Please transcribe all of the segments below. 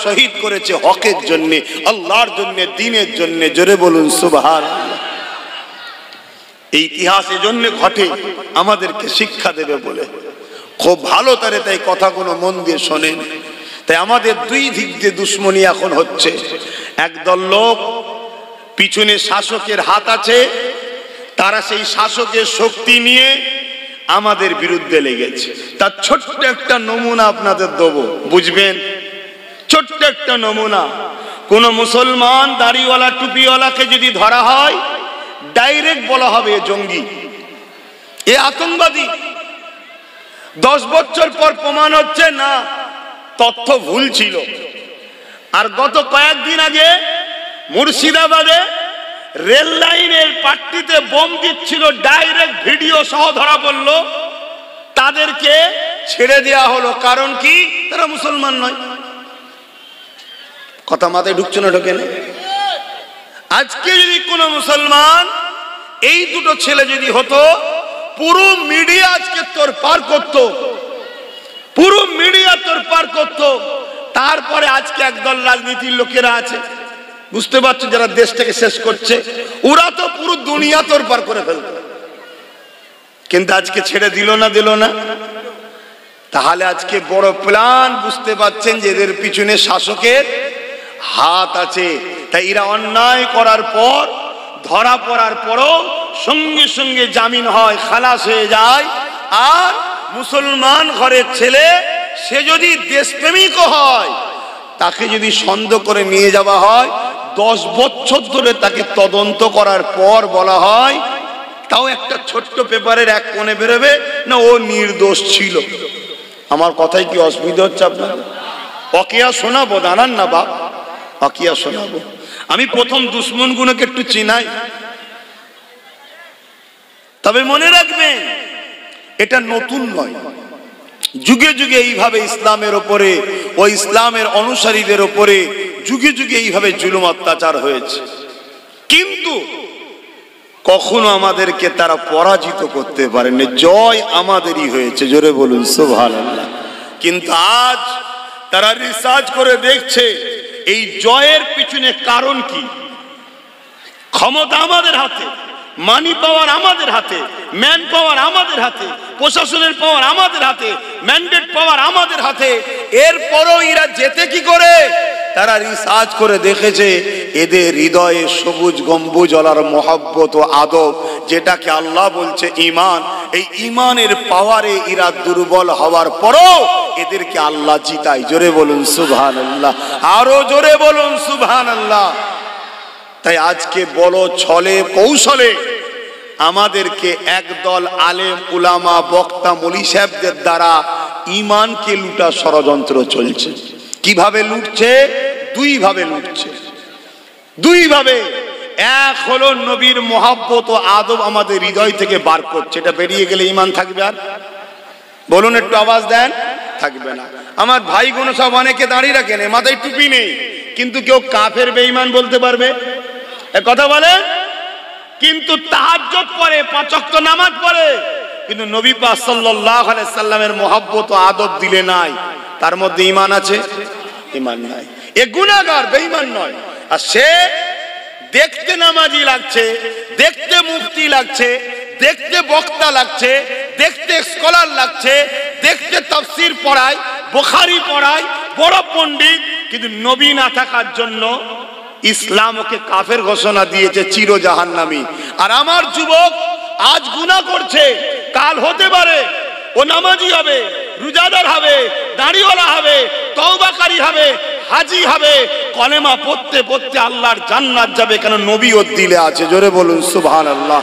শহীদ করেছে হকের জন্য, আল্লাহর জন্য, দ্বীনের জন্য। জোরে বলুন সুবহানাল্লাহ। এই ইতিহাস এজন্য ঘটে আমাদেরকে শিক্ষা দেবে বলে। খুব ভালো তারে তাই কথাগুলো মন দিয়ে শোনেন। তাই আমাদের দুই দিক দিয়ে দুশ্মনী এখন হচ্ছে। একদল লোক পিছনে শাসকের হাত আছে, তারা সেই শাসকের শক্তি নিয়ে আমাদের বিরুদ্ধে লেগেছে। তার ছোট্ট একটা নমুনা আপনাদের দেবো, বুঝবেন। ছোট্ট একটা নমুনা। কোন মুসলমান দাড়িওয়ালা টুপিওয়ালাকে যদি ধরা হয়, ডাইরেক্ট বলা হবে এ জঙ্গি, এ আতঙ্কবাদী। 10 বছর পর প্রমাণ হচ্ছে না, তথ্য ভুল ছিল। আর গত কয়েকদিন আগে মুর্শিদাবাদে রেল লাইনের পাট্টিতে বোম দিচ্ছিল, ডাইরেক্ট ভিডিও সহ ধরা পড়লো। তাদেরকে ছেড়ে দেওয়া হলো, কারণ কি? তারা মুসলমান নয়। কথা মাথায় ঢুকছে না, ঢোকে না? আজকে যদি কোনো মুসলমান, এই দুটো ছেলে যদি হতো, পুরো মিডিয়া আজকে তোর পার করত, পুরো মিডিয়া তোর পার করত। তারপরে আজকে একদল রাজনীতির লোকেরা আছে, বুঝতে পারছো, যারা দেশটাকে শেষ করছে, ওরা তো পুরো দুনিয়া তোর পার করে ফেলত। কিন্তু আজকে ছেড়ে দিল না, দিল না। তাহলে আজকে বড় প্ল্যান, বুঝতে পারছেন যে এদের পিছনে শাসকের হাত আছে। তাই এরা অন্যায় করার পর, ধরা পড়ার পরও সঙ্গে সঙ্গে জামিন হয়, খালাস হয়ে যায়। আর মুসলমান ঘরের ছেলে, সে যদি দেশপ্রেমিকও হয়, তাকে যদি সন্দেহ করে নিয়ে যাওয়া হয়, 10 বছর ধরে তাকে তদন্ত করার পর বলা হয়, তাও একটা ছোট্ট পেপারের এক কোণে বেরোবে না ও নির্দোষ ছিল। আমার কথাই কি অসুবিধা হচ্ছে আপনার? অকিয়া শোনাবো, দাঁড়ান না বাপ, অকিয়া শোনাবো। আমি প্রথম দুশ্মন গুলোকে একটু চিনাই। তবে মনে রাখবেন, এটা নতুন নয়। যুগে যুগে এইভাবে ইসলামের ওপরে ও ইসলামের অনুসারীদের ওপরে যুগে যুগে এইভাবে জুলুম অত্যাচার হয়েছে, কিন্তু কখনো আমাদেরকে তারা পরাজিত করতে পারেনি। জয় আমাদেরই হয়েছে, জোরে বলুন সুবহানাল্লাহ। কিন্তু আজ তারা রিসার্চ করে দেখছে এই জয়ের পিছনে কারণ কি। ক্ষমতা আমাদের হাতে, মানি পাওয়ার আমাদের হাতে, ম্যান পাওয়ার আমাদের হাতে, প্রশাসনের পাওয়ার আমাদের হাতে, ম্যান্ডেট পাওয়ার আমাদের হাতে। এরপরও এরা যেতে কি করে? তারা রিসার্চ করে দেখেছে এদের হৃদয়ে সবুজ গম্বুজলার মহব্বত ও আদব, যেটাকে আল্লাহ বলছে ঈমান। এই ঈমানের পাওয়ারে এরা দুর্বল হওয়ার পরও এদেরকে আল্লাহ জিতায়। জোরে বলুন সুবহানাল্লাহ, আরো জোরে বলুন সুবহানাল্লাহ। তাই আজকে বড় ছলে কৌশলে আমাদেরকে একদল আলেম উলামা বক্তা মলি সাহেবদের দ্বারা ঈমানকে লুটা ষড়যন্ত্র চলছে। কিভাবে লুটছে? দুই ভাবে লুটছে, দুই ভাবে। এক হলো নবীর মহব্বত ও আদব আমাদের হৃদয় থেকে বার করছে। এটা বেরিয়ে গেলে ঈমান থাকবে? আর বলুন, একটু আওয়াজ দেন। থাকবে না। আমার ভাইগুলো সব অনেকে দাঁড়িয়ে রাখেন, মাথায় টুপি নেই, কিন্তু কেউ কাফের বেঈমান বলতে পারবে? কথা বলে। কিন্তু তাহাজ্জুদ পড়ে, 5 ওয়াক্ত নামাজ পড়ে, কিন্তু নবী পাক সাল্লাল্লাহু আলাইহি সাল্লামের মহব্বত ও আদব দিলে নাই। তার মধ্যে ঈমান আছে? ঈমান নাই। এ গুনাহগার, বেঈমান নয়। আর সে দেখতে নামাজি লাগছে, দেখতে মুফতি লাগছে, দেখতে বক্তা লাগছে, দেখতে স্কলার লাগছে, দেখতে তাফসীর পড়ায়, বুখারী পড়ায়, বড় পণ্ডিত, কিন্তু নবী না থাকার জন্য ইসলাম ওকে কাফের ঘোষণা দিয়েছে, চির জাহান্নামী। আর আমার যুবক আজ গুনাহ করছে, কাল হতে পারে ও নামাজি হবে, রোজাদার হবে, দাড়িওয়ালা হবে, তওবাকারী হবে, হাজি হবে, কলেমা পড়তে পড়তে আল্লাহর জান্নাত যাবে, কেন নবী ওর দিলে আছে। জোরে বলুন সুবহানাল্লাহ।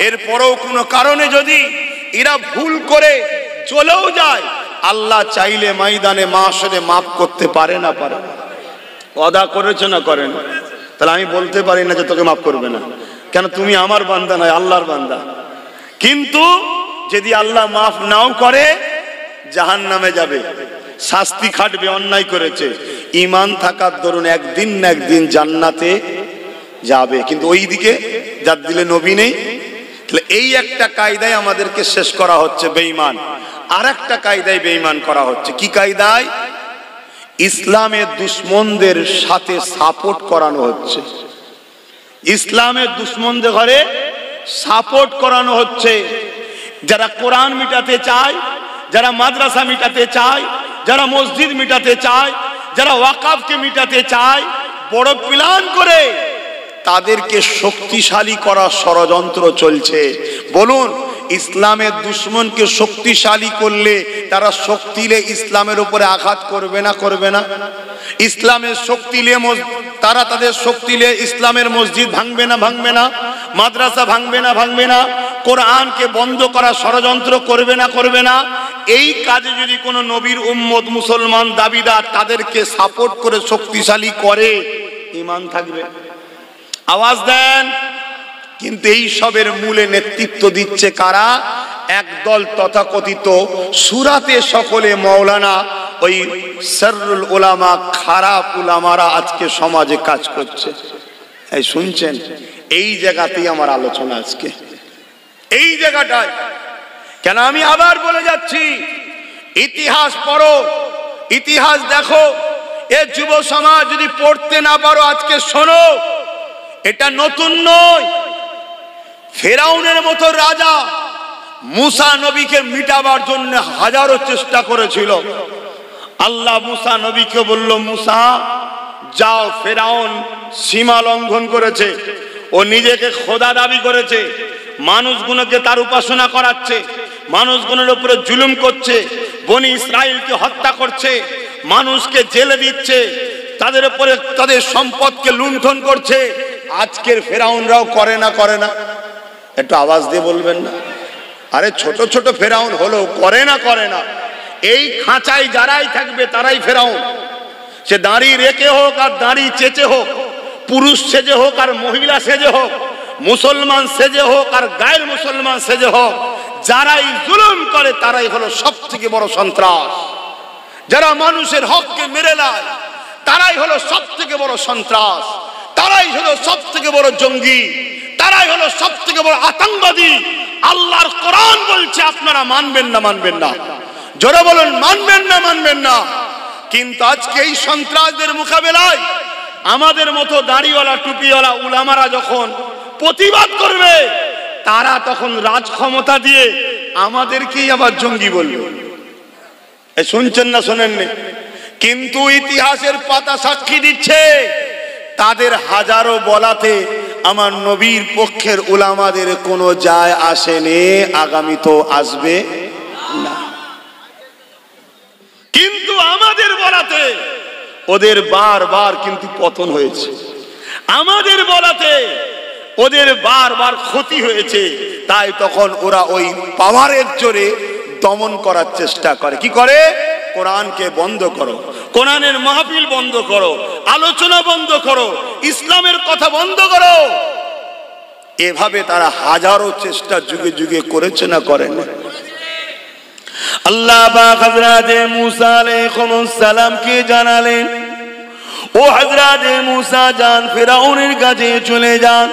এরপরেও কোনো কারণে যদি এরা ভুল করে চলেও যায়, আল্লাহ চাইলে ময়দানে মাশরে মাফ করতে পারে না? পারে। ওয়াদা করেছে না করেন? তাহলে আমি বলতে পারি না যে তোকে মাফ করবে না, কেন? তুমি আমার বান্দা নয়, আল্লাহর বান্দা। কিন্তু যদি আল্লাহ মাফ নাও করে, জাহান্নামে যাবে, শাস্তি খাটবে, অন্যায় করেছে। ঈমান থাকার দরুন একদিন না একদিন জান্নাতে যাবে, কিন্তু ওই দিকে যার দিলে নবী নেই। তাহলে এই একটা কায়দায় আমাদেরকে শেষ করা হচ্ছে বেঈমান। আর একটা কায়দায় বেঈমান করা হচ্ছে। কি কায়দায়? ইসলামের দুশ্মনদের সাথে সাপোর্ট করানো হচ্ছে। ইসলামের দুশ্মনদের ঘরে সাপোর্ট করানো হচ্ছে। যারা কোরআন মিটাতে চায়, যারা মাদ্রাসা মিটাতে চায়, যারা মসজিদ মিটাতে চায়, যারা ওয়াকাফকে মিটাতে চায়, বড় প্ল্যান করে তাদেরকে শক্তিশালী করার ষড়যন্ত্র চলছে। বলুন, ইসলামের দুশ্মনকে শক্তিশালী করলে তারা শক্তিলে ইসলামের উপরে আঘাত করবে না? করবে না? ইসলামের শক্তিলে তারা তাদের শক্তিলে ইসলামের মসজিদ ভাঙবে না? ভাঙবে না? মাদ্রাসা ভাঙবে না? ভাঙবে না? কোরআনকে বন্ধ করার ষড়যন্ত্র করবে না? করবে না? এই কাজে যদি কোনো নবীর উম্মত মুসলমান দাবিদার তাদেরকে সাপোর্ট করে শক্তিশালী করে, ঈমান থাকবে? আওয়াজ দেন। কিন্তু এই সবের মূলে নেতৃত্ব দিচ্ছে কারা? একদল তথাকথিত সুরাতে সকলে মৌলানা, ওই সররুল উলামা, খারাপ উলামারা আজকে সমাজে কাজ করছে। এই শুনছেন? এই জায়গাতেই আমার আলোচনা আজকে, এই জায়গাটায়। কেন আমি আবার বলে যাচ্ছি, ইতিহাস পড়ো, ইতিহাস দেখো। এ যুব সমাজ যদি পড়তে না পারো আজকে শোনো, এটা নতুন নয়। ফেরাউনের মতো রাজা মুসা নবীকে মিটাবার জন্য হাজারো চেষ্টা করেছিল। আল্লাহ মুসা নবীকে বলল, মুসা যাও, ফেরাউন সীমা লঙ্ঘন করেছে, ও নিজেকে খোদা দাবি করেছে, মানুষগুলোকে তার উপাসনা করাচ্ছে, মানুষগুলোর উপরে জুলুম করছে, বনি ইসরাইলকে হত্যা করছে, মানুষকে জেলে দিচ্ছে, তাদের উপরে তাদের সম্পদকে লুণ্ঠন করছে। আজকের ফেরাউনরাও করে না? করে না? একটু আওয়াজ দিয়ে বলবেন না? আরে ছোট ছোট ফেরাউন হলো, করে না? করে না? এই খাঁচায় যারাই থাকবে তারাই ফেরাউন। সে দাড়ি রেখে হোক আর দাড়ি চেচে হোক, পুরুষ সেজে হোক আর মহিলা সেজে হোক, মুসলমান সেজে হোক আর গায়ের মুসলমান সেজে হোক, যারাই জুলুম করে তারাই হলো সব থেকে বড় সন্ত্রাস। যারা মানুষের হককে মেরে নেয় তারাই হলো সব থেকে বড় সন্ত্রাস, তারাই হলো সব থেকে বড় জঙ্গি, তারাই হলো সব থেকে বড় আতঙ্কবাদী। আল্লাহর কোরআন বলছে আপনারা মানবেন না? মানবেন না? জোরে বলুন, মানবেন না? মানবেন না? কিন্তু আজকে এই সন্ত্রাসদের মোকাবেলায় আমাদের মতো দাড়িওয়ালা টুপিওয়ালা উলামারা যখন প্রতিবাদ করবে, তারা তখন রাজ ক্ষমতা দিয়ে আমাদেরকেই আবার জঙ্গি বলবে। শুনছেন না শোনেননি? কিন্তু ইতিহাসের পাতা সাক্ষী দিচ্ছে, তাদের হাজারো বলাতে আমার নবীর পক্ষের উলামাদের কোনো যায় আসেনি, আগামী তো আসবে না। কিন্তু আমাদের বলাতে ওদের বারবার কিন্তু পতন হয়েছে, আমাদের বলাতে ওদের বারবার ক্ষতি হয়েছে। তাই তখন ওরা ওই পাওয়ারের জোরে দমন করার চেষ্টা করে। কি করে? কোরআনকে বন্ধ করো, কোরআনের মাহফিল বন্ধ করো, আলোচনা বন্ধ করো, ইসলামের কথা বন্ধ করো। এভাবে তারা হাজারো চেষ্টা যুগে যুগে করেছে না করেন? আল্লাহ পাক হযরত মুসা আলাইহিস সালাম কে জানালেন, ও হযরত মুসা যান, ফিরাউনের কাছে চলে যান,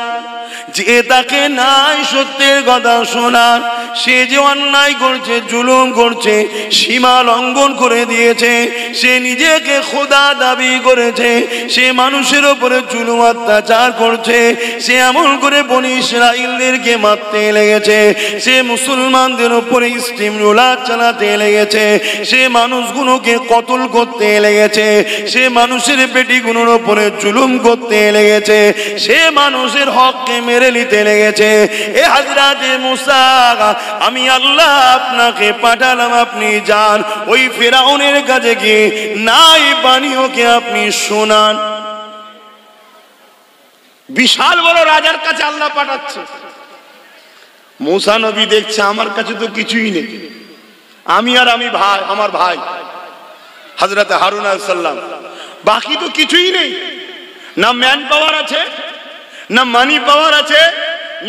যে তাকে নাই সত্যের কথা শোনার, সে যে অন্যায় করছে, জুলুম করছে, সীমা লঙ্ঘন করে দিয়েছে, সে নিজেকে খোদা দাবি করেছে, সে মানুষের উপরে জুলুম অত্যাচার করছে, সে এমন করে বনি ইসরাইলদেরকে মারতে লেগেছে, সে মুসলমানদের উপরে স্টিম রোলার চালাতে লেগেছে, সে মানুষগুলোকে কতল করতে লেগেছে, সে মানুষের পেটিগুলোর উপরে জুলুম করতে লেগেছে, সে মানুষের হককে মেরে নিতে লেগেছে। এ হযরত মুসা, আমি আল্লাহ আপনাকে পাঠালাম, আপনি যান ওই ফিরাউনের কাছে গিয়ে নাই বাণীকে আপনি শোনান। বিশাল বড় রাজার কাছে আল্লাহ পাঠাচ্ছে। মুসা নবী দেখছে আমার কাছে তো কিছুই নেই, আমি আর আমি ভাই, আমার ভাই হযরত হারুন আলাইহিস সালাম, বাকি তো কিছুই নেই। না ম্যান পাওয়ার আছে, না মানি পাওয়ার আছে,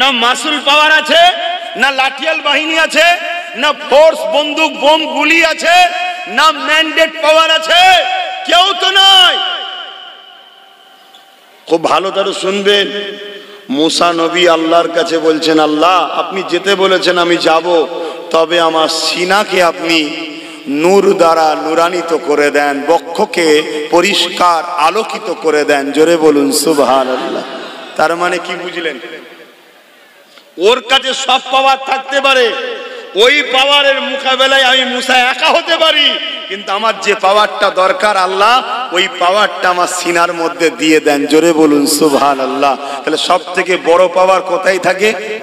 না মাসুল পাওয়ার আছে, না লাঠিয়াল বাহিনী আছে, না ফোর্স বন্দুক বোম গুলি আছে, না ম্যান্ডেট পাওয়ার আছে, কেউ তো নাই। খুব ভালো করে শুনবেন, মুসা নবী আল্লাহর কাছে বলছেন, আল্লাহ আপনি যেতে বলেছেন আমি যাব, তবে আমার সিনাকে আপনি নূর দ্বারা নূরান্বিত করে দেন, বক্ষকে পরিষ্কার আলোকিত করে দেন। জোরে বলুন সুবহানাল্লাহ। তার মানে কি বুঝলেন? ওর কাছে সব পাওয়ার থাকতে পারে, ওই পাওয়ারের মোকাবেলায় আমি মুসা একা হতে পারি, কিন্তু আমার যে পাওয়ারটা দরকার আল্লাহ ওই পাওয়ারটা আমার সিনার মধ্যে দিয়ে দেন। জোরে বলুন সুবহানাল্লাহ। তাহলে সব থেকে বড় পাওয়ার কোথায় থাকে?